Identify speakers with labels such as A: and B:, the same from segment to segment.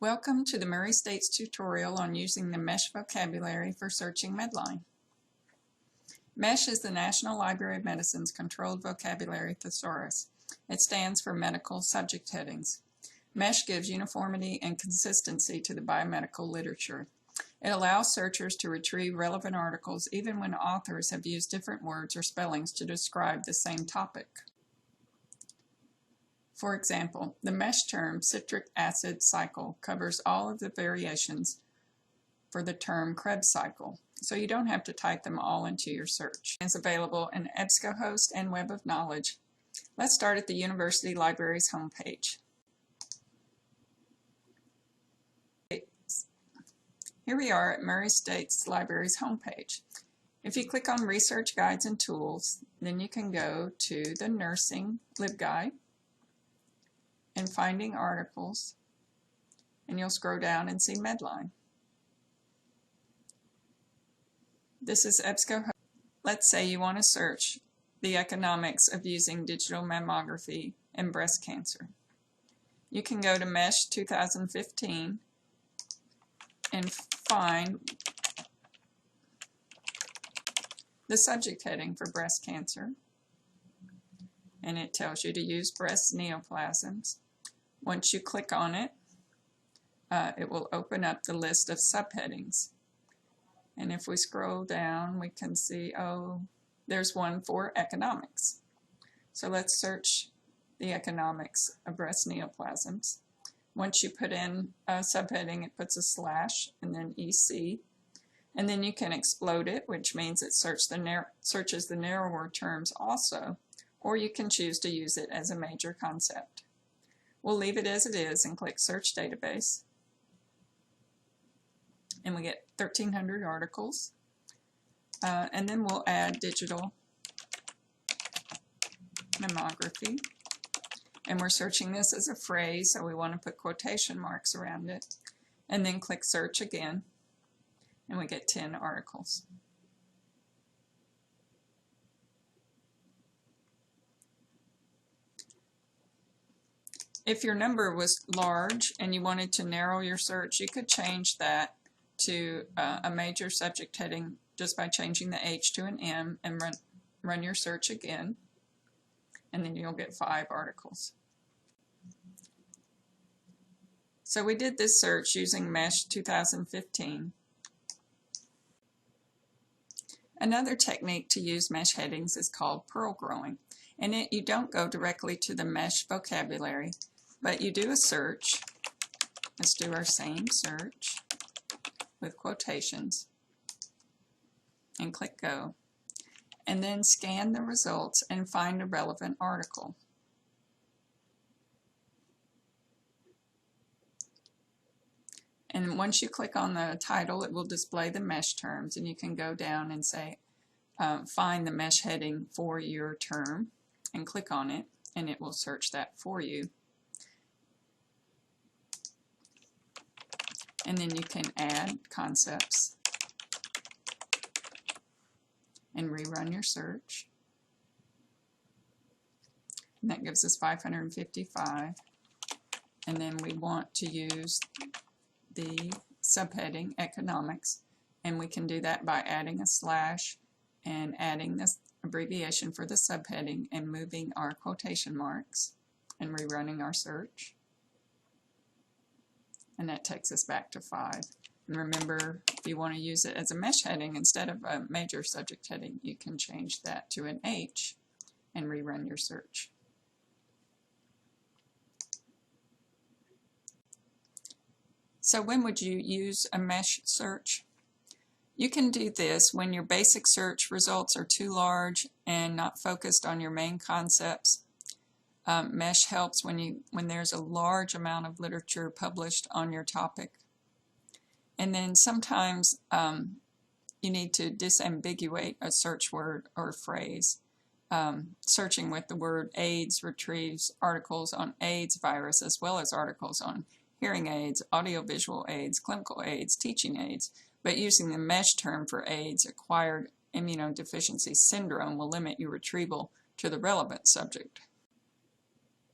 A: Welcome to the Murray States tutorial on using the MeSH vocabulary for searching Medline. MeSH is the National Library of Medicine's Controlled Vocabulary Thesaurus. It stands for Medical Subject Headings. MeSH gives uniformity and consistency to the biomedical literature. It allows searchers to retrieve relevant articles even when authors have used different words or spellings to describe the same topic. For example, the MeSH term citric acid cycle covers all of the variations for the term Krebs cycle, so you don't have to type them all into your search. It's available in EBSCOhost and Web of Knowledge. Let's start at the University Library's homepage. Here we are at Murray States Library's homepage. If you click on Research Guides and Tools, then you can go to the Nursing LibGuide and Finding Articles, and you'll scroll down and see Medline. This is EBSCOhost. Let's say you want to search the economics of using digital mammography in breast cancer. You can go to MeSH 2015 and find the subject heading for breast cancer, and it tells you to use breast neoplasms. Once you click on it, it will open up the list of subheadings. And if we scroll down, we can see, oh, there's one for economics. So let's search the economics of breast neoplasms. Once you put in a subheading, it puts a slash and then EC. And then you can explode it, which means it searches the narrower terms also, or you can choose to use it as a major concept. We'll leave it as it is and click Search Database. And we get 1,300 articles. And then we'll add digital mammography. And we're searching this as a phrase, so we want to put quotation marks around it. And then click Search again, and we get 10 articles. If your number was large and you wanted to narrow your search, you could change that to a major subject heading just by changing the H to an M and run your search again, and then you'll get 5 articles. So we did this search using MeSH 2015. Another technique to use MeSH headings is called pearl growing. In it, you don't go directly to the MeSH vocabulary, but you do a search. Let's do our same search with quotations and click Go. And then scan the results and find a relevant article. And once you click on the title, it will display the MeSH terms, and you can go down and say, find the MeSH heading for your term, and click on it, and it will search that for you. And then you can add concepts and rerun your search. And that gives us 555. And then we want to use the subheading economics, and we can do that by adding a slash and adding this abbreviation for the subheading and moving our quotation marks and rerunning our search. And that takes us back to 5. And remember, if you want to use it as a MeSH heading instead of a major subject heading, you can change that to an H and rerun your search. So when would you use a MeSH search? You can do this when your basic search results are too large and not focused on your main concepts. MeSH helps when there's a large amount of literature published on your topic. And then sometimes you need to disambiguate a search word or phrase. Searching with the word AIDS retrieves articles on AIDS virus as well as articles on hearing aids, audiovisual aids, clinical aids, teaching aids, but using the MeSH term for AIDS, acquired immunodeficiency syndrome, will limit your retrieval to the relevant subject.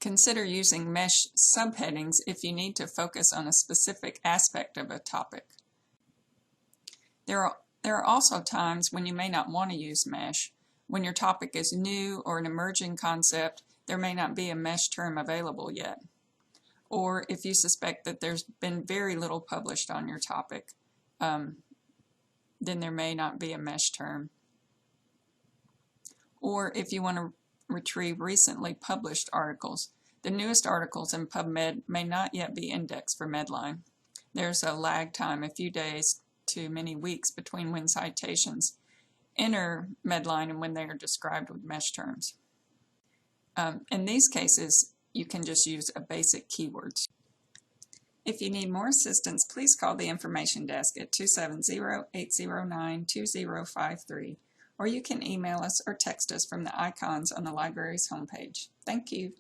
A: Consider using MeSH subheadings if you need to focus on a specific aspect of a topic. There are also times when you may not want to use MeSH. When your topic is new or an emerging concept, there may not be a MeSH term available yet. Or if you suspect that there's been very little published on your topic, then there may not be a MeSH term. Or if you want to retrieve recently published articles, the newest articles in PubMed may not yet be indexed for Medline. There's a lag time, a few days to many weeks, between when citations enter Medline and when they are described with MeSH terms. In these cases, you can just use a basic keywords. If you need more assistance, please call the information desk at 270-809-2053, or you can email us or text us from the icons on the library's homepage. Thank you.